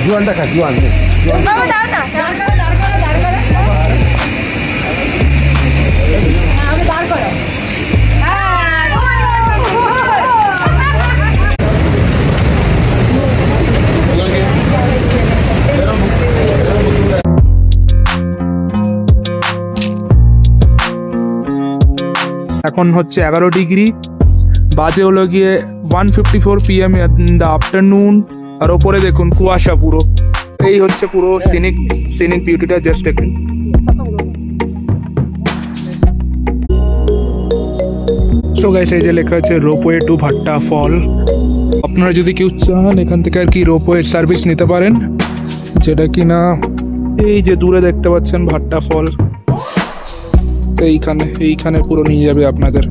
জোয়ানটা খা, জোয়ান এখন হচ্ছে 11 ডিগ্রি, বাজে হলো গিয়ে 1:54 PM ইন দ্য আফটারনুন। আর ওপরে দেখুন কুয়াশা পুরো। এই হচ্ছে পুরো সিনিক বিউটিটা, জাস্ট দেখুন। সো গাইস, এই যে লেখা আছে রোপওয়ে টু ভাট্টা ফল। আপনারা যদি কেউ চান এখান থেকে আর কি রোপওয়ে সার্ভিস নিতে পারেন, যেটা কিনা এই যে দূরে দেখতে পাচ্ছেন ভাট্টা ফল, এইখানে পুরো নিয়ে যাবে আপনাদের।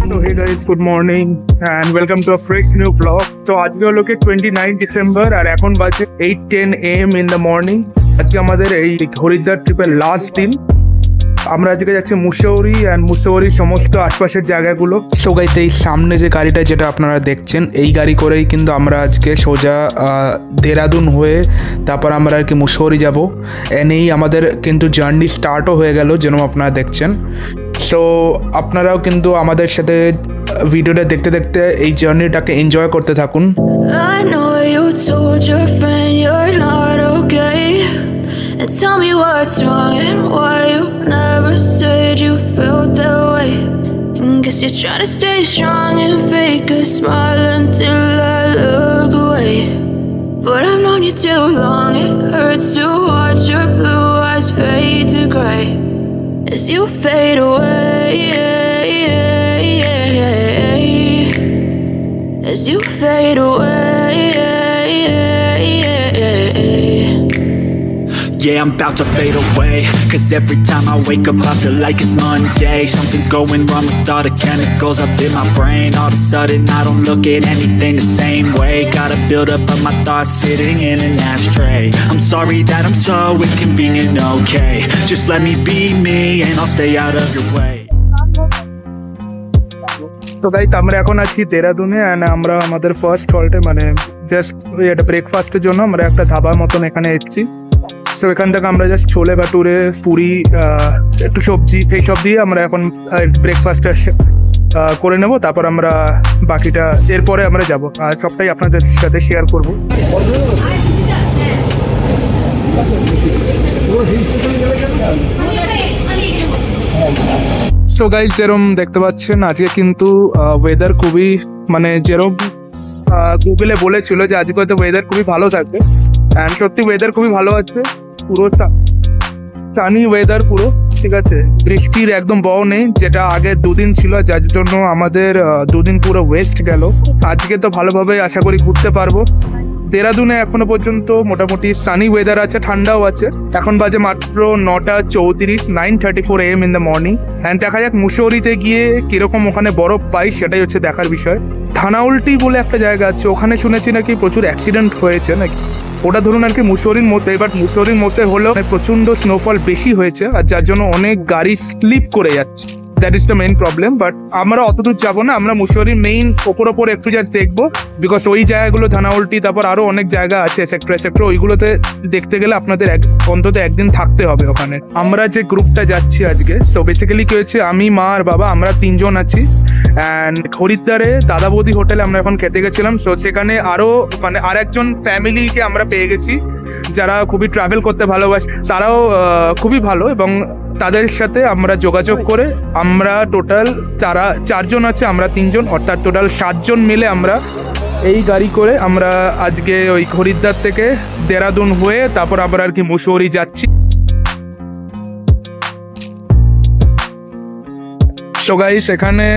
So hey guys, good morning and welcome to a fresh new vlog. So আজকে হলো কি 29 ডিসেম্বর আর এখন বাজে 8:10 AM in the morning। আজকে আমাদের এই হরিদ্বার ট্রিপের লাস্ট দিন। আমরা আজকে যাচ্ছি মুসৌরি অ্যান্ড মুসৌরির সমস্ত আশপাশের জায়গাগুলো। সো গাইস, এই সামনে যে গাড়িটা যেটা আপনারা দেখছেন, এই গাড়ি করেই কিন্তু আমরা আজকে সোজা দেরাদুন হয়ে তারপর আমরা আর কি মুসৌরি যাব। এনেই আমাদের কিন্তু জার্নি স্টার্টও হয়ে গেল, যেন আপনারা দেখছেন। সো আপনারাও কিন্তু আমাদের সাথে ভিডিওটা দেখতে দেখতে এই জার্নিটাকে এনজয় করতে থাকুন। And tell me what's wrong and why you never said you felt that way. And guess you're trying to stay strong and fake a smile until I look away. But I've known you too long, it hurts to watch your blue eyes fade to grey as you fade away, as you fade away. Yeah, I'm about to fade away, cause every time I wake up I feel like it's Monday. Something's going wrong with all the chemicals up in my brain. All of a sudden I don't look at anything the same way. Gotta build up of my thoughts sitting in an ashtray. I'm sorry that I'm so inconvenient, okay. Just let me be me and I'll stay out of your way. So guys, আমরা এখন আছি দেরাদুনে and আমরা আমাদের first হল্টে মানে just এটা ব্রেকফাস্টের জন্য আমরা একটা ধাবা মতন এখানে এসেছি। সো এখান থেকে আমরা জাস্ট ছোলে ভাটুরে, পুরি, একটু সবজি এইসব দিয়ে আমরা এখন ব্রেকফাস্টটা করে নেব। তারপর আমরা বাকিটা এরপরে আমরা যাব, আর সবটাই আপনাদের সাথে শেয়ার করব। সো গাইস, যেরকম দেখতে পাচ্ছেন আজকে কিন্তু ওয়েদার খুবই মানে যেরকম গুগলে বলেছিল যে আজকে হয়তো ওয়েদার খুবই ভালো থাকবে, অ্যান্ড সত্যি ওয়েদার খুবই ভালো আছে। পুরো সানি ওয়েদার পুরো, ঠিক আছে, বৃষ্টির একদম বও নেই, যেটা আগে দুদিন ছিল, যার জন্য আমাদের দুদিন পুরো ওয়েস্ট গেল। আজকে তো ভালোভাবে আশা করি ঘুরতে পারবো। দেরাদুনে এখনো পর্যন্ত মোটামুটি সানি ওয়েদার আছে, ঠান্ডাও আছে। এখন বাজে মাত্র 9:34, 9:34 AM in the morning. And দেখা যাক মুসৌরিতে গিয়ে কিরকম ওখানে বরফ পাই, সেটাই হচ্ছে দেখার বিষয়। থানাউলটি বলে একটা জায়গা আছে, ওখানে শুনেছি নাকি প্রচুর অ্যাক্সিডেন্ট হয়েছে নাকি, ওটা ধরুন আর কি মুসৌরির মধ্যে, বাট মুসৌরির মধ্যে হলেও প্রচণ্ড স্নোফল বেশি হয়েছে, আর যার জন্য অনেক গাড়ি স্লিপ করে যাচ্ছে। That is the main problem. But আমরা অতদূর যাবো না, আমরা মুসৌরির মেইন ওপর একটু জাস্ট দেখবো, বিকজ ওই জায়গাগুলো থানাউলটি, তারপর আরও অনেক জায়গা আছে সেক্টর, ওইগুলোতে দেখতে গেলে আপনাদের অন্তত একদিন থাকতে হবে ওখানে। আমরা যে গ্রুপটা যাচ্ছি আজকে, সো বেসিক্যালি কি হচ্ছে, আমি, মা আর বাবা, আমরা 3 জন আছি। অ্যান্ড হরিদ্বারে দাদা বৌদি হোটেলে আমরা এখন খেতে গেছিলাম। সো সেখানে আরও মানে আর একজন ফ্যামিলিকে আমরা পেয়ে গেছি, যারা খুবই ট্রাভেল করতে ভালোবাসে, তারাও খুবই ভালো, এবং তাদের সাথে আমরা যোগাযোগ করে আমরা টোটাল 4 জন আছে, আমরা 3 জন, অর্থাৎ টোটাল 7 জন মিলে আমরা এই গাড়ি করে আমরা আজকে ওই হরিদ্বার থেকে দেরাদুন হয়ে তারপর আমরা আর কি মুসৌরি যাচ্ছি। সো গাইস, এখানে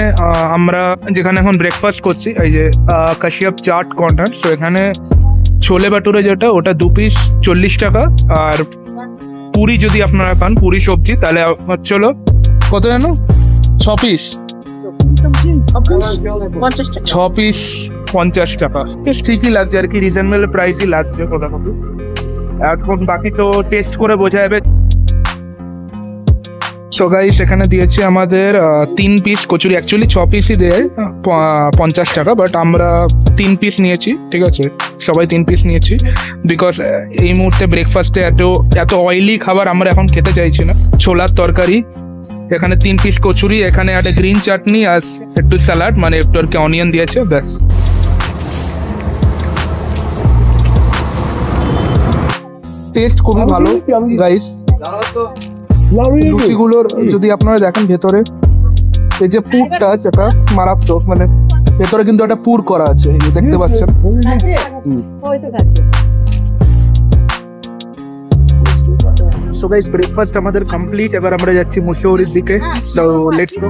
আমরা যেখানে এখন ব্রেকফাস্ট করছি, এই যে কাশিয়াপ চাট কর্নার। সো এখানে ছোলে ভাটুরে যেটা, ওটা 2 পিস 40 টাকা, আর পুরি যদি আপনারা খান, পুরি সবজি, তাহলে চলো কত জানো, 6 পিস 6 পিস 50 টাকা। বেশ ঠিকই লাগছে আর কি, রিজনেবল প্রাইসই লাগছে কোথাও। এখন বাকি তো টেস্ট করে বোঝা যাবে। সো গাইস এখানে দিয়েছে আমাদের 3 পিস কচুরি, অ্যাকচুয়ালি 6 পিসই দেয় 50 টাকা, বাট আমরা 3 পিস নিয়েছি, ঠিক আছে, সবাই 3 পিস নিয়েছি বিকজ এই মুহূর্তে ব্রেকফাস্টে এত অয়েলি খাবার আমরা এখন খেতে চাইছি না। ছোলার তরকারি, এখানে 3 পিস কচুরি, এখানে একটা গ্রিন চাটনি আর একটু স্যালাড, মানে একটু আর কি অনিয়ন দিয়েছে, ব্যাস। টেস্ট খুবই ভালো গাইস। লুচিগুলোর যদি আপনারা দেখেন ভেতরে এই যে পুরটা যেটা মারাত্মক, মানে ভেতরে কিন্তু একটা পুর করা আছে, এই যে দেখতে পাচ্ছেন। সো গাইস ব্রেকফাস্ট আমাদের কমপ্লিট, এবার আমরা যাচ্ছি মুসৌরির দিকে। So let's go.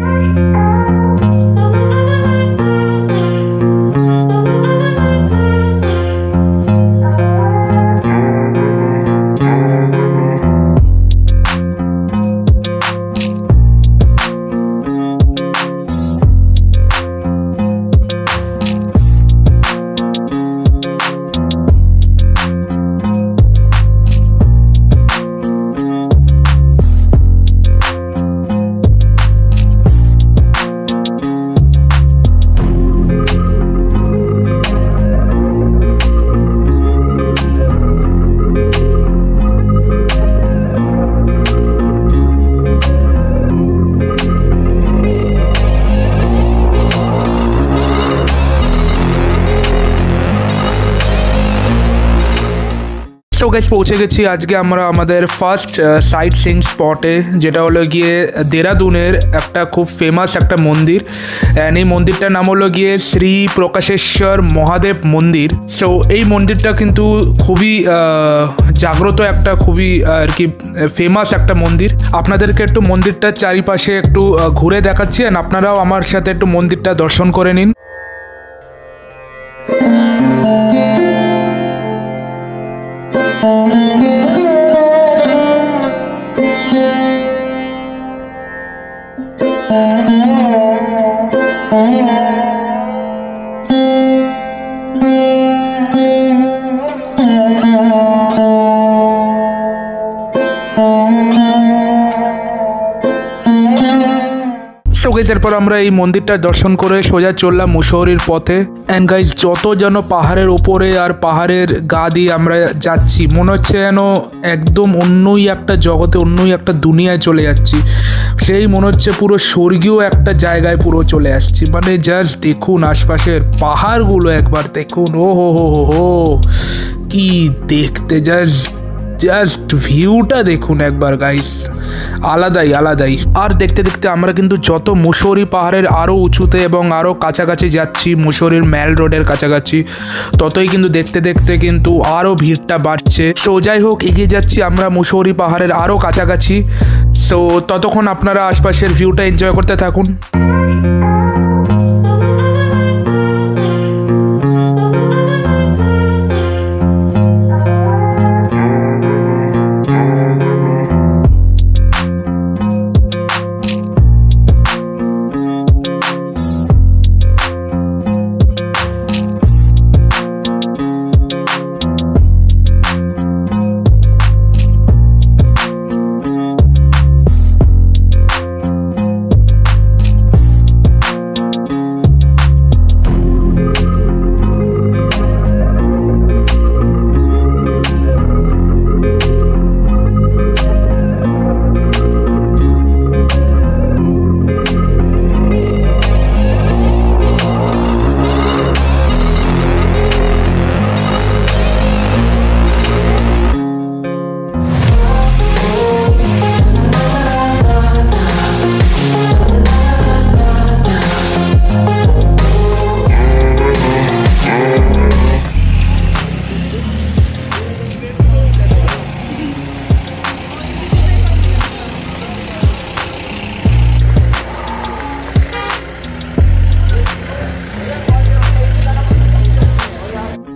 So guys পৌঁছে গেছি আজকে আমরা আমাদের ফার্স্ট সাইট সিইং স্পটে, যেটা হলো গিয়ে দেরাদুনের একটা খুব ফেমাস একটা মন্দির, অ্যান্ড এই মন্দিরটার নাম হলো গিয়ে শ্রী প্রকাশেশ্বর মহাদেব মন্দির। সো এই মন্দিরটা কিন্তু খুবই জাগ্রত একটা, খুবই আর কি ফেমাস একটা মন্দির। আপনাদেরকে একটু মন্দিরটার চারিপাশে একটু ঘুরে দেখাচ্ছি, অ্যান্ড আপনারাও আমার সাথে একটু মন্দিরটা দর্শন করে নিন। সো গাইস এরপর আমরা এই মন্দিরটা দর্শন করে সোজা চললাম মুসৌরির পথে। অ্যান্ড গাইস যত যেন পাহাড়ের ওপরে আর পাহাড়ের গা দিয়ে আমরা যাচ্ছি, মনে হচ্ছে যেন একদম অন্যই একটা জগতে, অন্যই একটা দুনিয়ায় চলে যাচ্ছি। সেই মনে হচ্ছে পুরো স্বর্গীয় একটা জায়গায় পুরো চলে আসছি। মানে জাস্ট দেখুন আশপাশের পাহাড়গুলো, একবার দেখুন, ও হো হো হো হো, কি দেখতে, জাস্ট ভিউটা দেখুন একবার গাইস, আলাদাই। আর দেখতে দেখতে আমরা কিন্তু যত মুসৌরি পাহাড়ের আরও উঁচুতে এবং আরও কাছাকাছি যাচ্ছি, মুসৌরির ম্যাল রোডের কাছাকাছি, ততই কিন্তু দেখতে দেখতে কিন্তু আরও ভিড়টা বাড়ছে। সো যাই হোক, এগিয়ে যাচ্ছি আমরা মুসৌরি পাহাড়ের আরও কাছাকাছি। সো ততক্ষণ আপনারা আশপাশের ভিউটা এনজয় করতে থাকুন।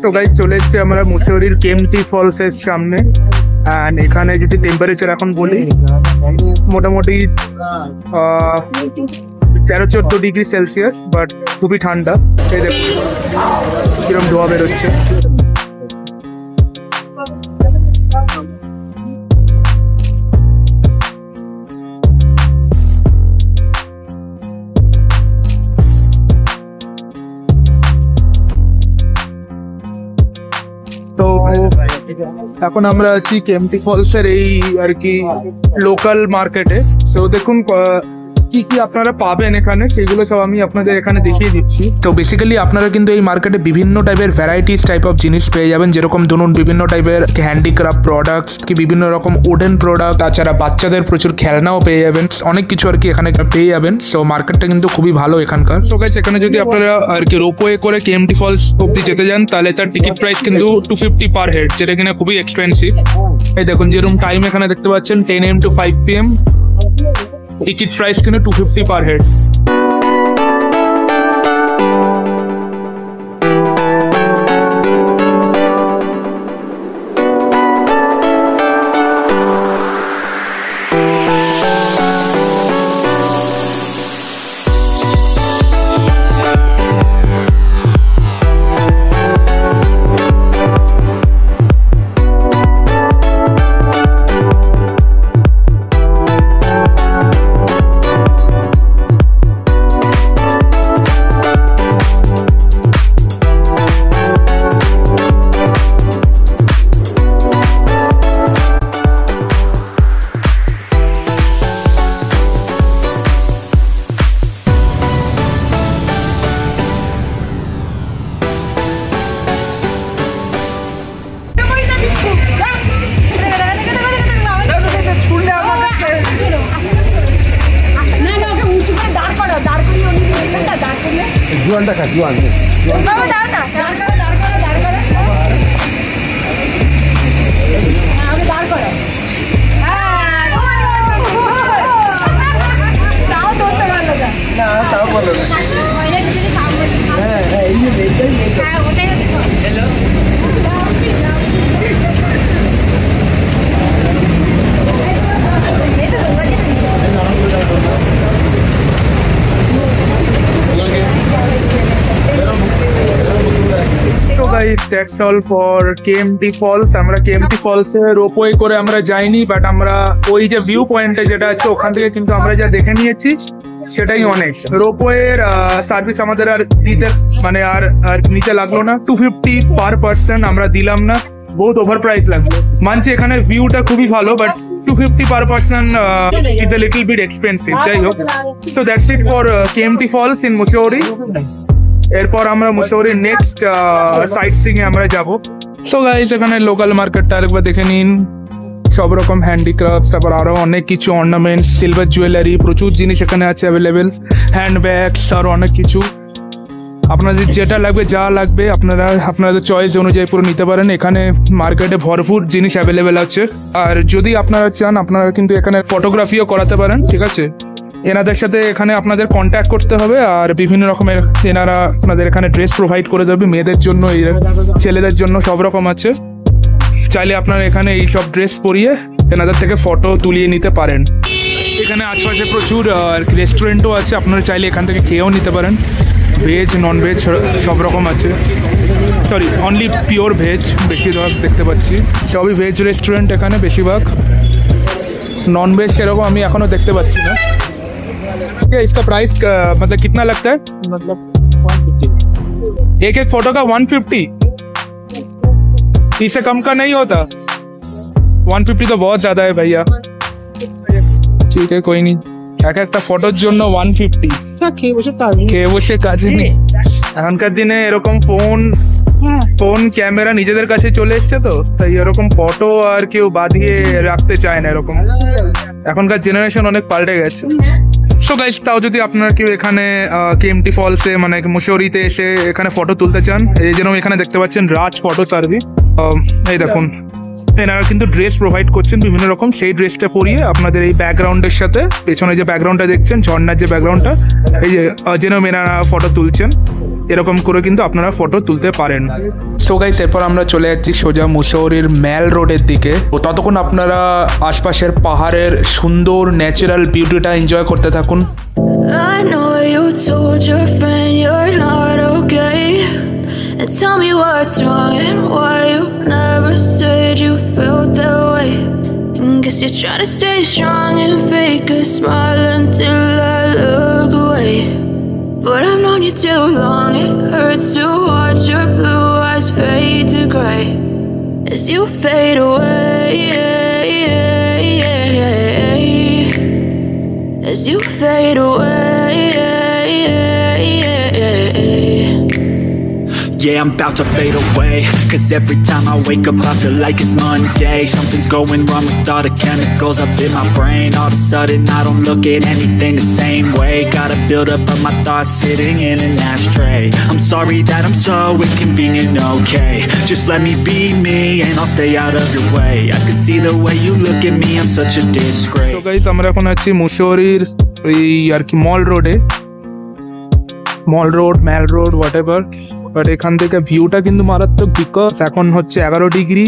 তো গাইস চলে এসেছি আমরা মুসৌরির কেম্পটি ফলসের সামনে। অ্যান্ড এখানে যদি টেম্পারেচার এখন বলি, মোটামুটি 13-14 ডিগ্রি সেলসিয়াস, বাট খুবই ঠান্ডা। এই দেখুন কিরকম ধোয়া বেরোচ্ছে। এখন আমরা আছি কেএমটি ফলসের এই আর কি লোকাল মার্কেটে। সো দেখুন কি কি আপনারা পাবেন এখানে, সেগুলো সব আমি আপনাদের এখানে দেখিয়ে দিচ্ছি। তো বেসিক্যালি আপনারা কিন্তু এই মার্কেটে বিভিন্ন টাইপের ভ্যারাইটিস টাইপ অফ জিনিস পেয়ে যাবেন, যেরকম ধরুন বিভিন্ন টাইপের হ্যান্ডিক্রাফট প্রোডাক্টস, কি বিভিন্ন রকম উডেন প্রোডাক্ট, তাছাড়া বাচ্চাদের প্রচুর খেলনাও পেয়ে যাবেন, অনেক কিছু আর কি এখানে পেয়ে যাবেন। সো মার্কেটটা কিন্তু খুবই ভালো এখানকার। তো গাইস, এখানে যদি আপনারা আর কি রোপওয়ে করে কেএমটি ফলস অব্দি যেতে যান, তাহলে তার টিকিট প্রাইস কিন্তু 250 পার হেড, যেটা কিনা খুবই এক্সপেন্সিভ। এই দেখুন যেরকম টাইম এখানে দেখতে পাচ্ছেন 10 AM to 5 PM, ticket price কিন্তু 250 পার হেড। জুয়ানটা খা, জুয়ান তাও বলো না। হ্যাঁ, এই যে hello. So guys, that's all for KMT Falls. আমরা KMT Falls এ রোপওয়ে করে আমরা যাইনি, বাট আমরা ওই যে ভিউ পয়েন্টে যেটা আছে ওখান থেকে কিন্তু আমরা যা দেখে নিয়েছি সেটাই অনেক। রোপওয়ের সার্ভিস আমাদের আর দিতে মানে আর নিতে লাগলো না, 250 পার পার্সন আমরা দিলাম না, বহুত ওভার প্রাইস লাগলো। মানছি এখানে ভিউটা খুবই ভালো, but 250 per person is a little bit expensive. যাই হোক, so that's it for KMT Falls in Mussoorie. এরপর আমরা মুসৌরির নেক্সট সাইট সিং এ আমরা যাব। সো গাইস, এখানে লোকাল মার্কেটটা আরেকবার দেখে নিন, সব রকম হ্যান্ডিক্রাফটস, তারপর আরো অনেক কিছু অর্নামেন্টস, সিলভার জুয়েলারি, প্রচুর জিনিস এখানে আছে অ্যাভেলেবেল, হ্যান্ড ব্যাগস আর অনেক কিছু। আপনাদের যেটা লাগবে, যা লাগবে আপনারা আপনাদের চয়েস অনুযায়ী পুরো নিতে পারেন। এখানে মার্কেটে ভরপুর জিনিস অ্যাভেলেবেল আছে। আর যদি আপনারা চান, আপনারা কিন্তু এখানে ফটোগ্রাফিও করাতে পারেন, ঠিক আছে। এনাদের সাথে এখানে আপনাদের কন্ট্যাক্ট করতে হবে, আর বিভিন্ন রকমের এনারা আপনাদের এখানে ড্রেস প্রোভাইড করে দেবে, মেয়েদের জন্য, ছেলেদের জন্য সব রকম আছে। চাইলে আপনারা এখানে এই সব ড্রেস পরিয়ে এনাদের থেকে ফটো তুলিয়ে নিতে পারেন। এখানে আশপাশে প্রচুর রেস্টুরেন্টও আছে, আপনারা চাইলে এখান থেকে খেয়েও নিতে পারেন। ভেজ, নন ভেজ সব রকম আছে। সরি, অনলি পিওর ভেজ বেশিরভাগ দেখতে পাচ্ছি, সবই ভেজ রেস্টুরেন্ট এখানে বেশিরভাগ। नॉन वेज সেরকম আমি এখনো দেখতে পাচ্ছি না। क्या इसका प्राइस मतलब कितना लगता है? मतलब 150। एक एक फोटो का 150, इससे कम का नहीं होता? 150 तो बहुत ज्यादा है भैया। ठीक है, कोई नहीं, এক একটা ফটোর জন্য 150। খেয়ে বসে কাজে নেই এখনকার দিনে, এরকম ফোন ক্যামেরা নিজেদের কাছে চলে এসছে, তো তাই এরকম ফটো আর কেউ বাঁধিয়ে রাখতে চায় না এরকম। এখনকার জেনারেশন অনেক পাল্টে গেছে। সো গাইস, তাও যদি আপনারা কেউ এখানে কেএমটি ফলসে মানে মুসৌরিতে এসে এখানে ফটো তুলতে চান, এই যেরকম এখানে দেখতে পাচ্ছেন রাজ ফটো সার্ভিস, এই দেখুন এনারা কিন্তু ড্রেস প্রোভাইড করছেন বিভিন্ন রকম, সেই ড্রেসটা পরিয়ে আপনাদের এই ব্যাকগ্রাউন্ডের সাথে, পেছনে যে ব্যাকগ্রাউন্ডটা দেখছেন ঝর্ণার যে ব্যাকগ্রাউন্ডটা, এই যে যেরকম এনারা ফটো তুলছেন এরকম করে কিন্তু আপনারা ফটো তুলতে পারেন। সো গাইস, এরপর আমরা চলে যাচ্ছি সোজা মুসৌরির ম্যাল রোডের দিকে। ততক্ষণ আপনারা আশপাশের পাহাড়ের সুন্দর ন্যাচারাল বিউটিটা এনজয় করতে থাকুন। I know you told your friend you're not okay, and tell me what's wrong and why you never said you felt that way. And guess you're trying to stay strong and fake a smile until I look away. But I've known you too long, it hurts to watch your blue eyes fade to gray. as you fade away, as you fade away. Yeah, I'm about to fade away, 'cause every time I wake up I feel like it's Monday. Something's going wrong with all the chemicals up in my brain. All of a sudden I don't look at anything the same way. Got a build up of my thoughts sitting in an ashtray. I'm sorry that I'm so inconvenient, okay? Just let me be me and I'll stay out of your way. I can see the way you look at me, I'm such a disgrace. তো guys আমরা এখন আছি মুসৌরির ওই আর কি mall রোডে, mall road, mall road, whatever. But এখান থেকে ভিউটা কিন্তু মারাত্মক, বিকজ এখন হচ্ছে 11 ডিগ্রি,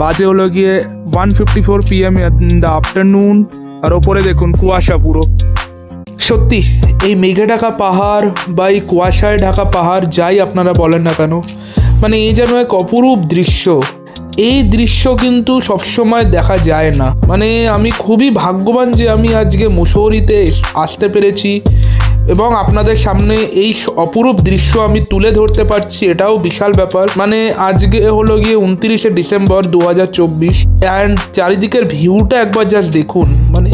বাজে হলো গিয়ে 1:54 PM ইন দ্য আফটারনুন, আর ওপরে দেখুন কুয়াশা পুরো। সত্যি এই মেঘে ঢাকা পাহাড় বা এই কুয়াশায় ঢাকা পাহাড় যাই আপনারা বলেন না কেন, মানে এই যেন এক অপরূপ দৃশ্য। এই দৃশ্য কিন্তু সবসময় দেখা যায় না। মানে আমি খুবই ভাগ্যবান যে আমি আজকে মুসৌরিতে আসতে পেরেছি এবং আপনাদের সামনে এই অপরূপ দৃশ্য আমি তুলে ধরতে পারছি, এটাও বিশাল ব্যাপার। মানে আজকে হলো গিয়ে 29শে ডিসেম্বর 2024, অ্যান্ড চারিদিকের ভিউটা একবার জাস্ট দেখুন, মানে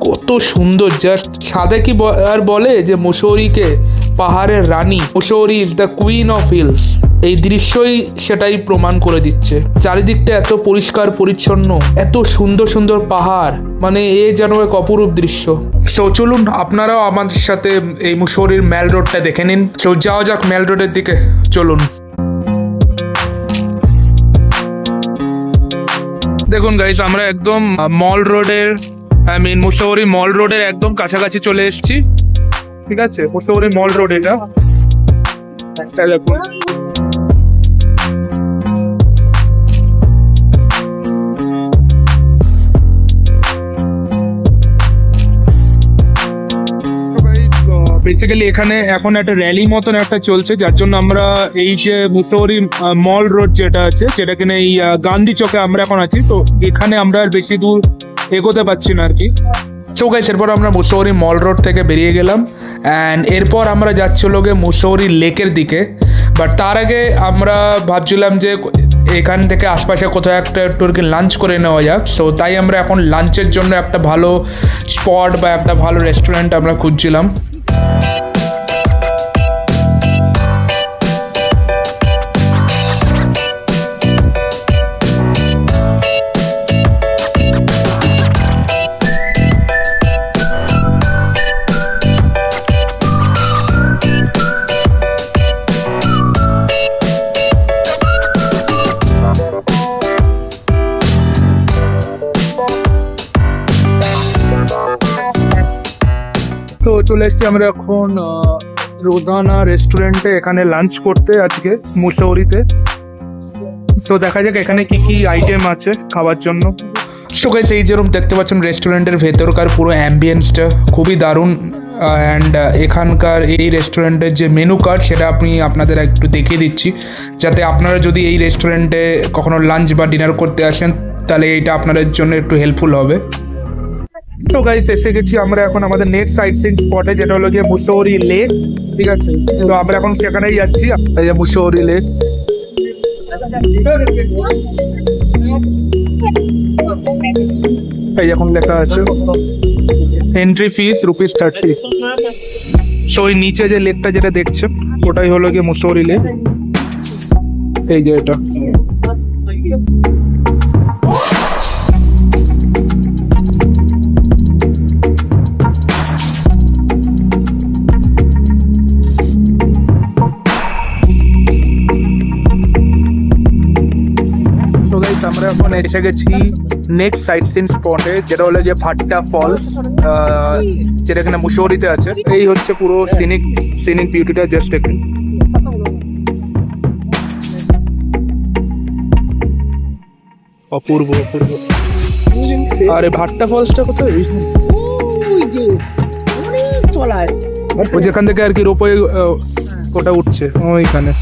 কত সুন্দর। জাস্ট সাদে কি আর বলে যে মুসৌরিকে পাহাড়ের রানী, Mussoorie is the queen of hills. এই দৃশ্যই সেটাই প্রমাণ করে দিচ্ছে। চারিদিকটা এত পরিষ্কার পরিচ্ছন্ন, এত সুন্দর সুন্দর পাহাড়, মানে এ যেন এক অপরূপ দৃশ্য। সো চলুন আপনারাও আমাদের সাথে এই মুসৌরির ম্যাল রোডটা দেখে নিন। সো যাওয়া যাক ম্যাল রোডের দিকে, চলুন। দেখুন গাইস, আমরা একদম মল রোডের, আই মিন মুসৌরি মল রোডের একদম কাছাকাছি চলে এসেছি। ঠিক আছে, মুসৌরি মল রোড এটা দেখুন। বেসিক্যালি এখানে এখন একটা র্যালি মতন একটা চলছে, যার জন্য আমরা এই যে মুসৌরি মল রোড যেটা আছে, যেটা কিনা এই গান্ধী চকে আমরা এখন আছি, তো এখানে আমরা আর বেশি দূর এগোতে পারছি না আর কি। সো গাইস, এরপর আমরা মুসৌরি মল রোড থেকে বেরিয়ে গেলাম, অ্যান্ড এরপর আমরা যাচ্ছিল গিয়ে মুসৌরি লেকের দিকে। বাট তার আগে আমরা ভাবছিলাম যে এখান থেকে আশপাশে কোথাও একটা একটু আর কি লাঞ্চ করে নেওয়া যাক। সো তাই আমরা এখন লাঞ্চের জন্য একটা ভালো স্পট বা একটা ভালো রেস্টুরেন্ট আমরা খুঁজছিলাম। তো চলে এসছি আমরা এখন রোজানা রেস্টুরেন্টে, এখানে লাঞ্চ করতে আজকে মুসৌরিতে। সো দেখা যাক এখানে কি কি আইটেম আছে খাবার জন্য। সো গাইস, এই যেরকম দেখতে পাচ্ছেন রেস্টুরেন্টের ভেতরকার পুরো অ্যাম্বিয়েন্সটা খুবই দারুণ, অ্যান্ড এখানকার এই রেস্টুরেন্টের যে মেনু কার্ড সেটা আপনাদের একটু দেখিয়ে দিচ্ছি, যাতে আপনারা যদি এই রেস্টুরেন্টে কখনো লাঞ্চ বা ডিনার করতে আসেন তাহলে এইটা আপনাদের জন্য একটু হেল্পফুল হবে। সো গাইস, এসে গেছি আমরা এখন আমাদের নেক্সট সাইট সিন স্পটে, যেটা হলো গিয়ে মুসৌরি লেক। ঠিক আছে, তো আমরা এখন সেখানেই যাচ্ছি, এই যে মুসৌরি লেক। এই এখন লেখা আছে এন্ট্রি ফিস ₹30। সো ওই নিচে যে লেকটা যেটা দেখছো ওটাই হলো গিয়ে মুসৌরি লেক, এই যে এটা। আমরা এখন এসে গেছি নেক্সট সাইট সিন স্পটে, যেটা হলো যে ভাট্টা ফলস, যেটা এখানে মুসৌরিতে আছে। এই হচ্ছে পুরো সিনিক বিউটিটা, জাস্ট এখানে। অপূর্ব অপূর্ব। আরে ভাট্টা ফলসটা কোথায়? ও যেখান থেকে আর কি রোপওয়ে ওটা উঠছে ওইখানে।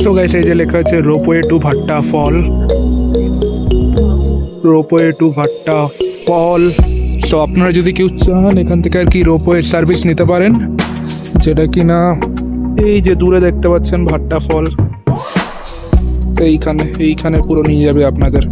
সো গাইস, এই যে লেখা আছে রোপওয়ে টু ভাট্টা ফল। রোপওয়ে টু ভাট্টা ফল। সো আপনারা যদি কেউ চান এখান থেকে আর কি রোপওয়ে সার্ভিস নিতে পারেন, যেটা কি না এই যে দূরে দেখতে পাচ্ছেন ভাট্টা ফল, এইখানে পুরো নিয়ে যাবে আপনাদের।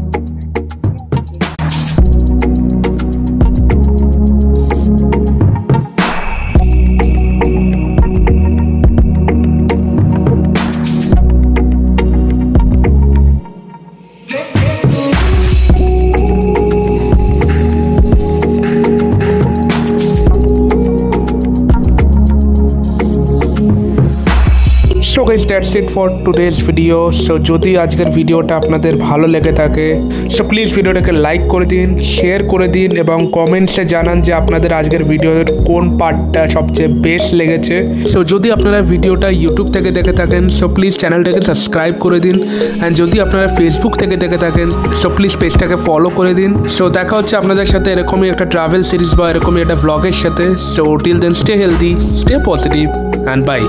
So guys, that's it for today's video. So যদি আজকের ভিডিওটা আপনাদের ভালো লেগে থাকে সো প্লিজ ভিডিওটাকে লাইক করে দিন, শেয়ার করে দিন এবং কমেন্টসে জানান যে আপনাদের আজকের ভিডিওর কোন পার্টটা সবচেয়ে বেস্ট লেগেছে। সো যদি আপনারা ভিডিওটা ইউটিউব থেকে দেখে থাকেন সো প্লিজ চ্যানেলটাকে সাবস্ক্রাইব করে দিন, অ্যান্ড যদি আপনারা ফেসবুক থেকে দেখে থাকেন সো প্লিজ পেজটাকে ফলো করে দিন। সো দেখা হচ্ছে আপনাদের সাথে এরকমই একটা ট্রাভেল সিরিজ বা এরকমই একটা ব্লগের সাথে। So till then stay healthy, stay positive and by.